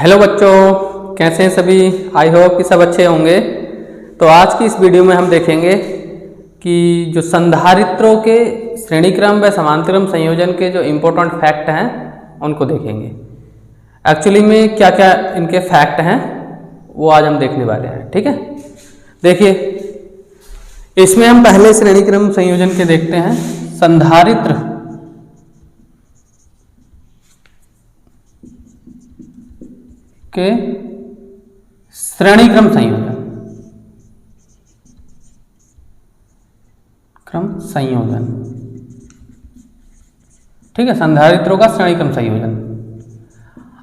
Hello बच्चों, कैसे हैं सभी। आई होप कि सब अच्छे होंगे। तो आज की इस वीडियो में हम देखेंगे कि जो संधारित्रों के श्रेणीक्रम व समांतरक्रम संयोजन के जो इम्पोर्टेंट फैक्ट हैं उनको देखेंगे। एक्चुअली में क्या क्या इनके फैक्ट हैं वो आज हम देखने वाले हैं। ठीक है, देखिए इसमें हम पहले श्रेणीक्रम संयोजन के देखते हैं। संधारित्र के श्रेणीक्रम संयोजन, ठीक है, संधारित्रों का श्रेणीक्रम संयोजन।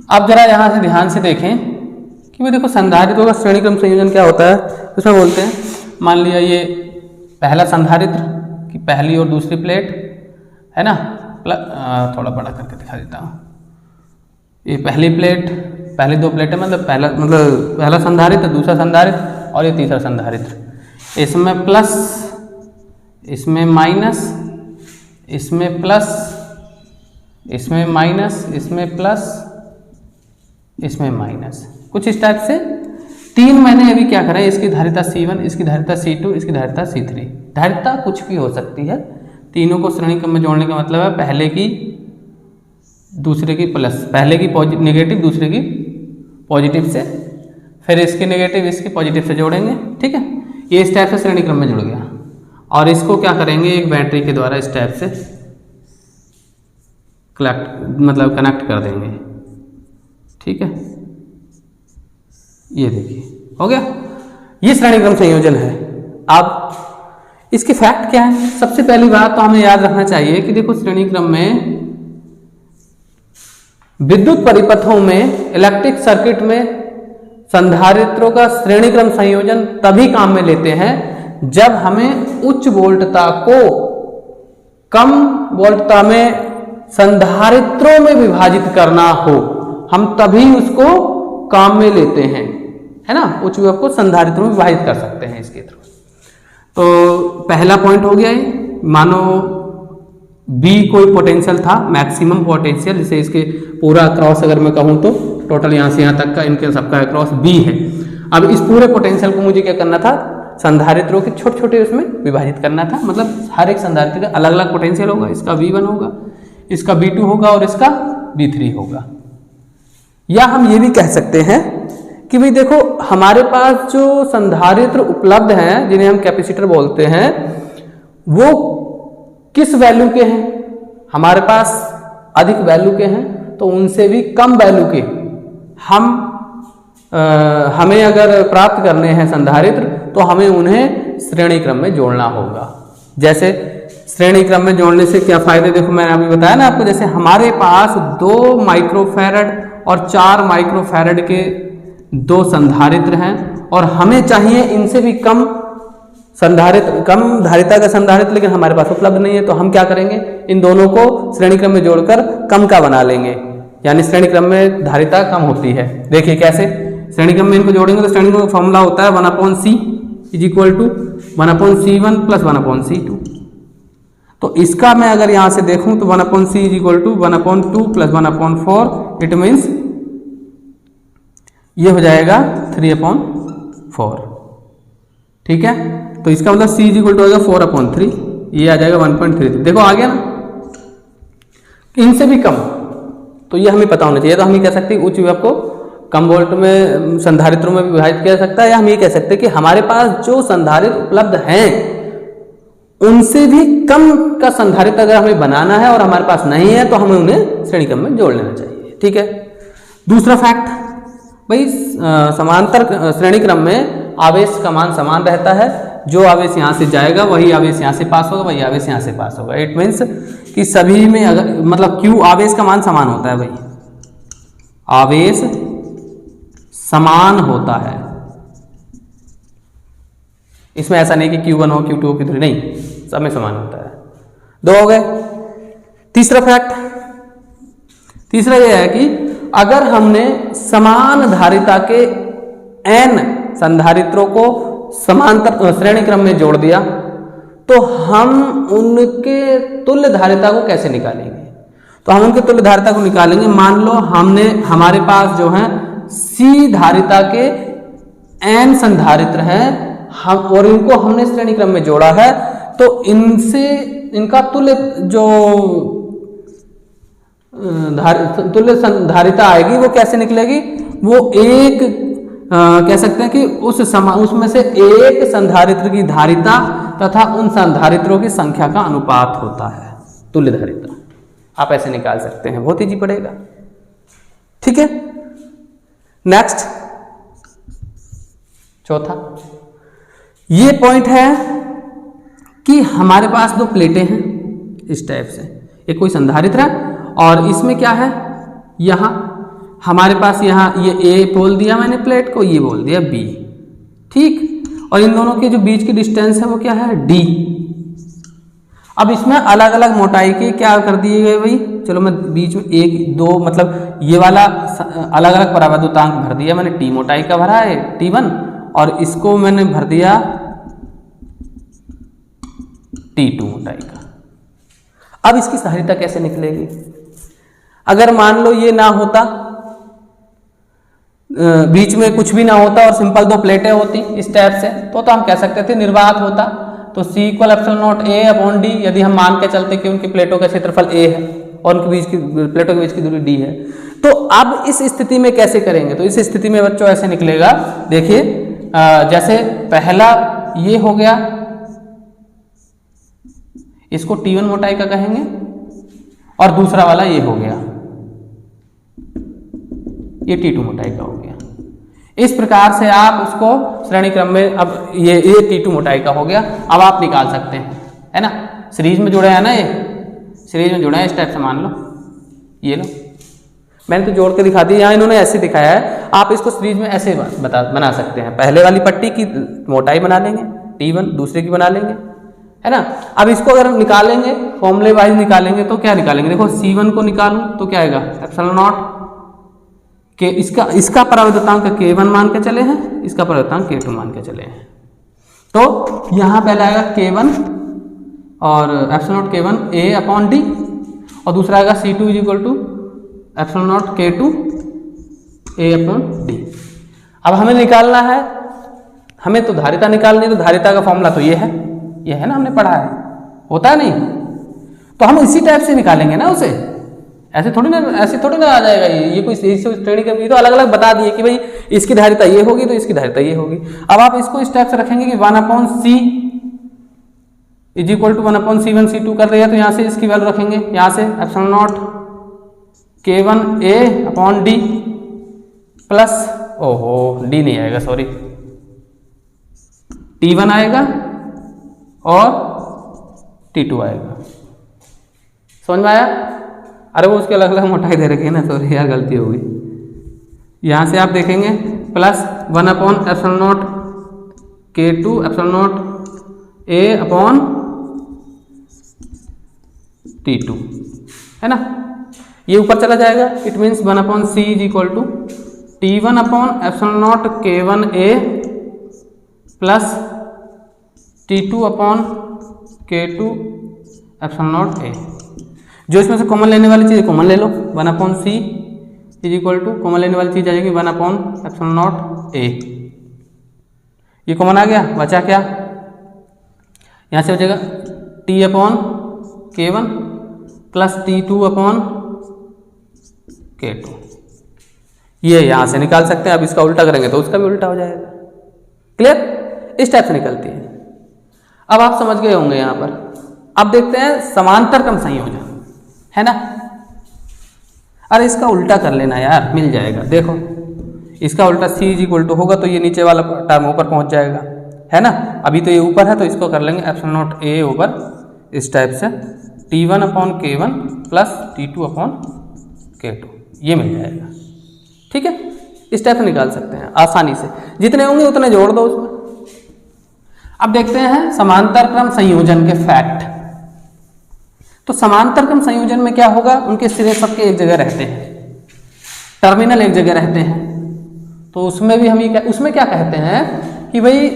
अब जरा यहां से ध्यान से देखें कि भाई देखो संधारित्रों का श्रेणीक्रम संयोजन क्या होता है। इसमें बोलते हैं, मान लिया ये पहला संधारित्र की पहली और दूसरी प्लेट है ना, थोड़ा बड़ा करके दिखा देता हूं। ये पहली प्लेट, पहली दो प्लेटें मतलब पहला संधारित्र, दूसरा संधारित्र और ये तीसरा संधारित्र। इसमें प्लस, इसमें माइनस, इसमें प्लस, इसमें माइनस, इसमें प्लस, इसमें माइनस, कुछ इस टाइप से। तीन मैंने अभी क्या करा है, इसकी धारिता C1, इसकी धारिता C2, इसकी धारिता C3। धारिता कुछ भी हो सकती है। तीनों को श्रेणीक्रम में जोड़ने का मतलब है पहले की दूसरे की प्लस, पहले की नेगेटिव दूसरे की पॉजिटिव से, फिर इसके नेगेटिव इसके पॉजिटिव से जोड़ेंगे। ठीक है, ये इस टाइप से श्रेणीक्रम में जुड़ गया। और इसको क्या करेंगे, एक बैटरी के द्वारा इस टाइप से कनेक्ट कर देंगे। ठीक है, ये देखिए हो गया, ये श्रेणीक्रम संयोजन है। अब इसके फैक्ट क्या है। सबसे पहली बात तो हमें याद रखना चाहिए कि देखो श्रेणीक्रम में विद्युत परिपथों में, इलेक्ट्रिक सर्किट में संधारित्रों का श्रेणीक्रम संयोजन तभी काम में लेते हैं जब हमें उच्च वोल्टता को कम वोल्टता में संधारित्रों में विभाजित करना हो, हम तभी उसको काम में लेते हैं, है ना। उच्च विभव को संधारित्रों में विभाजित कर सकते हैं इसके थ्रू। तो पहला पॉइंट हो गया है, मानो B कोई पोटेंशियल था, मैक्सिमम पोटेंशियल, जैसे इसके पूरा क्रॉस अगर मैं कहूँ तो टोटल यहाँ से यहाँ तक का इनके सबका क्रॉस B है। अब इस पूरे पोटेंशियल को मुझे क्या करना था, संधारित्रों के छोटे छोटे उसमें विभाजित करना था। मतलब हर एक संधारित्र का अलग अलग पोटेंशियल होगा, इसका V1 होगा, इसका V2 होगा और इसका V3 होगा। या हम ये भी कह सकते हैं कि भाई देखो हमारे पास जो संधारित्र उपलब्ध हैं, जिन्हें हम कैपेसिटर बोलते हैं, वो किस वैल्यू के हैं। हमारे पास अधिक वैल्यू के हैं तो उनसे भी कम वैल्यू के हमें अगर प्राप्त करने हैं संधारित्र, तो हमें उन्हें श्रेणी क्रम में जोड़ना होगा। जैसे श्रेणी क्रम में जोड़ने से क्या फायदे, देखो मैंने अभी बताया ना आपको, जैसे हमारे पास 2 माइक्रोफैरड और 4 माइक्रोफैरड के 2 संधारित्र हैं और हमें चाहिए इनसे भी कम संधारित्र, कम धारिता का संधारित्र, लेकिन हमारे पास उपलब्ध नहीं है। तो हम क्या करेंगे, इन दोनों को श्रेणी क्रम में जोड़कर कम का बना लेंगे, यानी श्रेणी क्रम में धारिता कम होती है। देखिए कैसे श्रेणी क्रम में इनको जोड़ेंगे तो श्रेणी क्रम का फॉर्मूला होता है 1/C = 1/C1 + 1/C2। तो इसका मैं अगर यहां से देखूं तो 1/C = 1/2 + 1/4, इट मीन्स ये हो जाएगा 3/4। ठीक है, तो इसका मतलब C = 4/3, ये आ जाएगा 1.33। देखो आ गया ना, इनसे भी कम। तो ये हमें पता होना चाहिए। तो हम ये कह सकते हैं उच्च विभव को कम वोल्ट में संधारित्रों में विभाजित किया जा सकता है, या हम ये कह सकते हैं कि हमारे पास जो संधारित्र उपलब्ध हैं उनसे भी कम का संधारित्र अगर हमें बनाना है और हमारे पास नहीं है तो हमें उन्हें श्रेणी क्रम में जोड़ लेना चाहिए। ठीक है, दूसरा फैक्ट, भाई समांतर श्रेणी क्रम में आवेश का मान समान रहता है। जो आवेश यहाँ से जाएगा वही आवेश यहाँ से पास होगा, वही आवेश यहाँ से पास होगा। इट मीन्स कि सभी में अगर मतलब Q आवेश का मान समान होता है, भाई आवेश समान होता है। इसमें ऐसा नहीं कि Q1 हो, Q2 हो, Q3, नहीं, सब में समान होता है। 2 हो गए। तीसरा फैक्ट, तीसरा यह है कि अगर हमने समान धारिता के n संधारित्रों को समांतर श्रेणी क्रम में जोड़ दिया तो हम उनके तुल्य धारिता को कैसे निकालेंगे। तो हम उनके तुल्य धारिता को निकालेंगे। मान लो हमारे पास जो है C धारिता के n संधारित्र हैं हम, और इनको हमने श्रेणी क्रम में जोड़ा है, तो इनसे इनका तुल्य जो तुल्य संधारिता आएगी वो कैसे निकलेगी? वो एक कह सकते हैं कि उसमें से एक संधारित्र की धारिता तथा उन संधारित्रों की संख्या का अनुपात होता है तुल्य धारिता। आप ऐसे निकाल सकते हैं, बहुत इजी पड़ेगा। ठीक है, नेक्स्ट चौथा ये पॉइंट है कि हमारे पास दो प्लेटें हैं इस टाइप से, एक कोई संधारित्र है और इसमें क्या है, यहां हमारे पास यहाँ ये ए बोल दिया मैंने प्लेट को, ये बोल दिया बी। ठीक, और इन दोनों के जो बीच की डिस्टेंस है वो क्या है, डी। अब इसमें अलग अलग मोटाई के क्या कर दिए गए भाई, चलो मैं बीच में एक दो मतलब ये वाला अलग अलग परावर्तनांक भर दिया मैंने, टी मोटाई का भरा है T1 और इसको मैंने भर दिया T2 मोटाई का। अब इसकी सहायता कैसे निकलेगी? अगर मान लो ये ना होता, बीच में कुछ भी ना होता और सिंपल दो प्लेटें होती इस टाइप से, तो हम कह सकते थे निर्वात होता, तो C equal epsilon not A upon D, यदि हम मान के चलते कि उनकी प्लेटों का क्षेत्रफल A है और उनके बीच की प्लेटों के बीच की दूरी D है। तो अब इस स्थिति में कैसे करेंगे? तो इस स्थिति में बच्चों ऐसे निकलेगा, देखिए जैसे पहला ये हो गया, इसको T1 मोटाई का कहेंगे और दूसरा वाला ये हो गया, ये T2 मोटाई का हो गया। इस प्रकार से आप उसको श्रेणी क्रम में, अब ये T2 मोटाई का हो गया, अब आप निकाल सकते हैं, है ना, सीरीज में जुड़े हैं ना, ये सीरीज में जुड़ा है इस टाइप से, मान लो ये लो, मैंने तो जोड़ के दिखा दिया, यहाँ इन्होंने ऐसे दिखाया है, आप इसको सीरीज में ऐसे बना सकते हैं। पहले वाली पट्टी की मोटाई बना लेंगे T1, दूसरे की बना लेंगे, है ना। अब इसको अगर हम निकालेंगे फॉर्मूले वाइज निकालेंगे तो क्या निकालेंगे, देखो C1 को निकालूं तो क्या आएगा, एप्सिलॉन नॉट के इसका परावर्तनांक K1 मान के चले हैं, इसका परावर्तनांक K2 मान के चले हैं, तो यहाँ पहला आएगा K1 और epsilon not K1 A upon D और दूसरा आएगा C2 is equal to epsilon naught K2 A upon D। अब हमें निकालना है, हमें तो धारिता निकालनी है, तो धारिता का फॉर्मूला तो ये है ना, हमने पढ़ा है, होता है नहीं, तो हम इसी टाइप से निकालेंगे ना उसे, ऐसे थोड़ी ना आ जाएगा ये कोई श्रेणी क्रम, ये तो अलग अलग बता दिए कि भाई इसकी धारिता ये होगी तो इसकी धारिता ये होगी। अब आप इसको इस टाइप से रखेंगे कि 1/C is equal to 1/C1 C2 कर दिया, तो यहाँ से इसकी वैल्यू रखेंगे, यहाँ से epsilon not K1 A upon D plus, ओहो D नहीं आएगा, सॉरी T1 आएगा और T2 आएगा, समझ में आया? अरे वो उसके अलग अलग मोटाई दे रखी है ना, सॉरी यार गलती हो गई। यहाँ से आप देखेंगे plus one by epsilon not K2 epsilon not A upon T2, है ना, ये ऊपर चला जाएगा, it means 1/C is equal to T1 upon epsilon not K1 A plus T2 upon K2 epsilon not A। जो इसमें से कॉमन लेने वाली चीज़ कॉमन ले लो, 1/C is equal to, common लेने वाली चीज़ आ जाएगी 1/एप्सिलॉन नॉट A, ये कॉमन आ गया, बचा क्या, यहाँ से बचेगा T upon K1 plus T2 upon K2, ये यहाँ से निकाल सकते हैं। अब इसका उल्टा करेंगे तो उसका भी उल्टा हो जाएगा, क्लियर, इस टाइप से निकलती है। अब आप समझ गए होंगे यहाँ पर। अब देखते हैं समांतर क्रम संयोजन, है ना, अरे इसका उल्टा कर लेना यार, मिल जाएगा, देखो इसका उल्टा C इज इक्वल टू होगा तो ये नीचे वाला टर्म ऊपर पहुंच जाएगा, है ना, अभी तो ये ऊपर है तो इसको कर लेंगे एप्सिलॉन नॉट A ओवर इस टाइप से T1 upon K1 plus T2 upon K2, ये मिल जाएगा, ठीक है, इस टाइप से निकाल सकते हैं आसानी से, जितने होंगे उतने जोड़ दो उसमें। अब देखते हैं समांतर क्रम संयोजन के फैक्ट। तो समांतर क्रम संयोजन में क्या होगा, उनके सिरे सबके एक जगह रहते हैं, टर्मिनल एक जगह रहते हैं, तो उसमें भी हम ये उसमें क्या कहते हैं कि भाई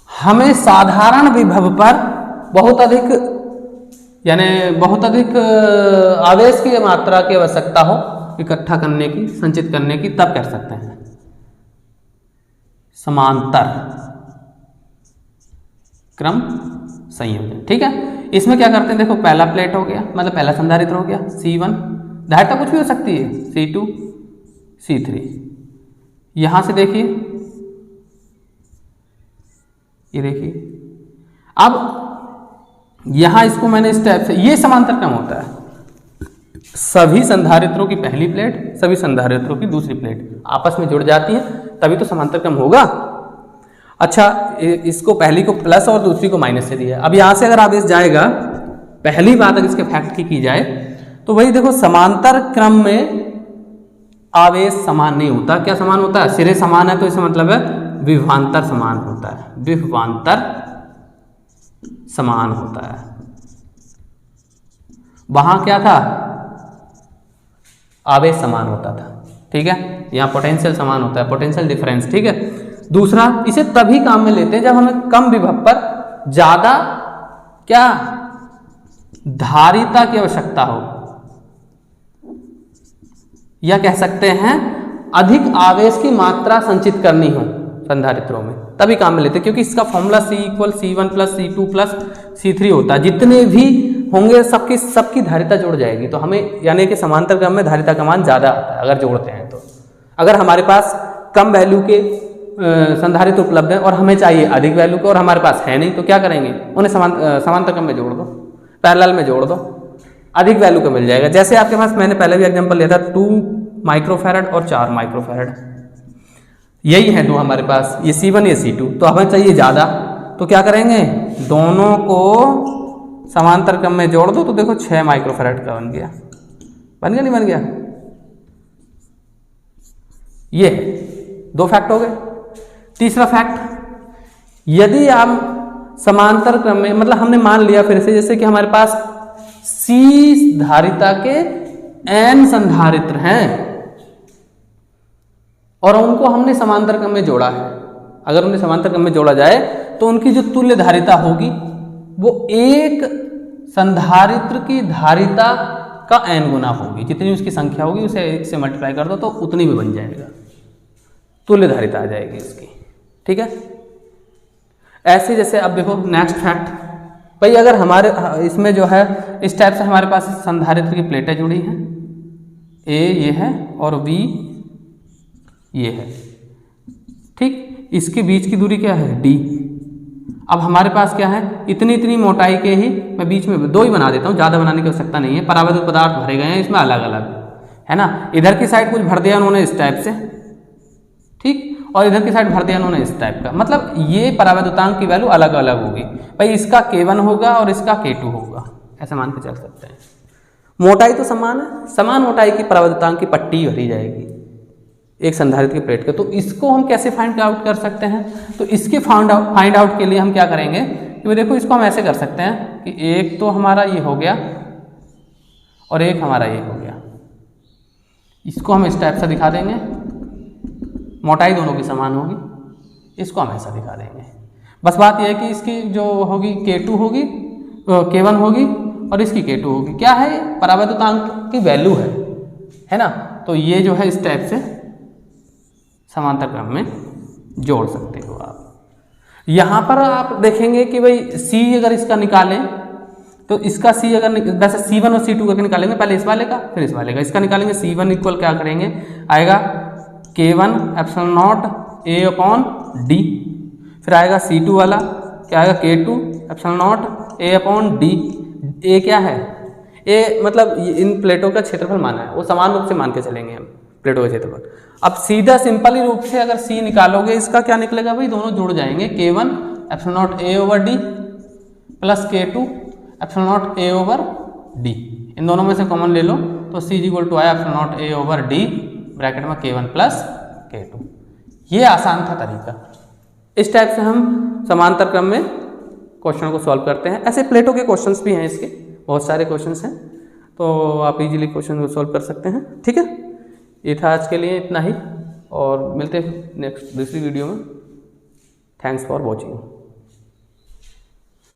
हमें साधारण विभव पर बहुत अधिक यानी बहुत अधिक आवेश की मात्रा की आवश्यकता हो इकट्ठा करने की, संचित करने की, तब कर सकते हैं समांतर क्रम संयोजन। ठीक है, इसमें क्या करते हैं, देखो पहला प्लेट हो गया, मतलब पहला संधारित्र हो गया C1, धारिता कुछ भी हो सकती है C2 C3। यहां से देखिए, ये देखिए, अब यहां इसको मैंने इस टाइप से, ये समांतर क्रम होता है, सभी संधारित्रों की पहली प्लेट सभी संधारित्रों की दूसरी प्लेट आपस में जुड़ जाती हैं, तभी तो समांतर क्रम होगा। अच्छा, इसको पहली को प्लस और दूसरी को माइनस से दिया। अब यहां से अगर आवेश जाएगा, पहली बात अगर इसके फैक्ट की जाए तो वही देखो, समांतर क्रम में आवेश समान नहीं होता। क्या समान होता है? सिरे समान है तो इसका मतलब है विभवांतर समान होता है, विभवांतर समान होता है। वहां क्या था? आवेश समान होता था। ठीक है, यहां पोटेंशियल समान होता है, पोटेंशियल डिफरेंस। ठीक है, दूसरा, इसे तभी काम में लेते हैं जब हमें कम विभव पर ज्यादा क्या धारिता की आवश्यकता हो, या कह सकते हैं अधिक आवेश की मात्रा संचित करनी हो संधारित्रों में, तभी काम में लेते हैं। क्योंकि इसका formula C = C1 + C2 + C3 होता है। जितने भी होंगे सबकी धारिता जुड़ जाएगी। तो हमें यानी कि समांतर क्रम में धारिता का मान ज्यादा आता है अगर जोड़ते हैं तो। अगर हमारे पास कम वैल्यू के संधारित्र उपलब्ध है और हमें चाहिए अधिक वैल्यू के और हमारे पास है नहीं, तो क्या करेंगे? उन्हें समांतर क्रम में जोड़ दो, पैरेलल में जोड़ दो, अधिक वैल्यू का मिल जाएगा। जैसे आपके पास मैंने पहले भी एग्जांपल लिया था 2 माइक्रोफैरड और 4 माइक्रोफैरड, यही है दो हमारे पास, ये C1 ये C2, तो हमें चाहिए ज़्यादा, तो क्या करेंगे? दोनों को समांतर क्रम में जोड़ दो, तो देखो 6 माइक्रोफैरड का बन गया। बन गया नहीं बन गया? ये 2 फैक्ट हो गए। तीसरा फैक्ट, यदि आप समांतर क्रम में, मतलब हमने मान लिया फिर से, जैसे कि हमारे पास C धारिता के N संधारित्र हैं और उनको हमने समांतर क्रम में जोड़ा है। अगर उन्हें समांतर क्रम में जोड़ा जाए तो उनकी जो तुल्य धारिता होगी वो एक संधारित्र की धारिता का n गुना होगी। जितनी उसकी संख्या होगी उसे 1 से मल्टीप्लाई कर दो तो उतनी भी बन जाएगा, तुल्य धारिता आ जाएगी इसकी। ठीक है, ऐसे जैसे अब देखो नेक्स्ट फैक्ट, भाई अगर हमारे इसमें जो है इस टाइप से हमारे पास संधारित्र की प्लेटें जुड़ी हैं, A ये है और B ये है। ठीक, इसके बीच की दूरी क्या है? D। अब हमारे पास क्या है? इतनी मोटाई के ही, मैं बीच में 2 ही बना देता हूँ, ज़्यादा बनाने की आवश्यकता नहीं है। परावैद्युत पदार्थ भरे गए हैं इसमें अलग अलग, है ना। इधर की साइड कुछ भर दिया उन्होंने इस टाइप से, ठीक, और इधर की साइड भर दिया उन्होंने इस टाइप का। मतलब ये परावैद्युतांक की वैल्यू अलग अलग होगी। भाई इसका K1 होगा और इसका K2 होगा, ऐसा मान के चल सकते हैं। मोटाई तो समान है, समान मोटाई की परावैद्युतांक की पट्टी भरी जाएगी एक संधारित्र की प्लेट के। तो इसको हम कैसे फाइंड आउट कर सकते हैं? तो इसके फाइंड आउट के लिए हम क्या करेंगे कि देखो, इसको हम ऐसे कर सकते हैं कि एक तो हमारा ये हो गया और एक हमारा ये हो गया। इसको हम इस टाइप से दिखा देंगे, मोटाई दोनों की समान होगी, इसको हम ऐसा दिखा देंगे। बस बात यह है कि इसकी जो होगी K2 होगी, K1 होगी और इसकी K2 होगी। क्या है? परावैद्युतांक की वैल्यू है ना। तो ये जो है इस टाइप से समांतर क्रम में जोड़ सकते हो आप। यहाँ पर आप देखेंगे कि भाई C अगर इसका निकालें तो इसका C अगर वैसे C1 और C2 करके निकालेंगे, पहले इस वाले का फिर इस वाले का। इसका निकालेंगे C1 इक्वल क्या करेंगे, आएगा K1 ε0 A/D, फिर आएगा C2 वाला क्या आएगा K2 ε0 A/D। A क्या है? A मतलब इन प्लेटों का क्षेत्रफल माना है, वो समान रूप से मान के चलेंगे हम प्लेटों का क्षेत्रफल। अब सीधा सिंपल ही रूप से अगर C निकालोगे, इसका क्या निकलेगा भाई? दोनों जुड़ जाएंगे, K1 ε0 A/D plus K2 ε0 A/D। इन दोनों में से कॉमन ले लो तो C = आया ε0 A/D ब्रैकेट में K1 प्लस K2। ये आसान था तरीका। इस टाइप से हम समांतर क्रम में क्वेश्चन को सॉल्व करते हैं। ऐसे प्लेटों के क्वेश्चंस भी हैं, इसके बहुत सारे क्वेश्चंस हैं, तो आप इजीली क्वेश्चन को सॉल्व कर सकते हैं। ठीक है, ये था आज के लिए इतना ही, और मिलते हैं नेक्स्ट दूसरी वीडियो में। Thanks for watching.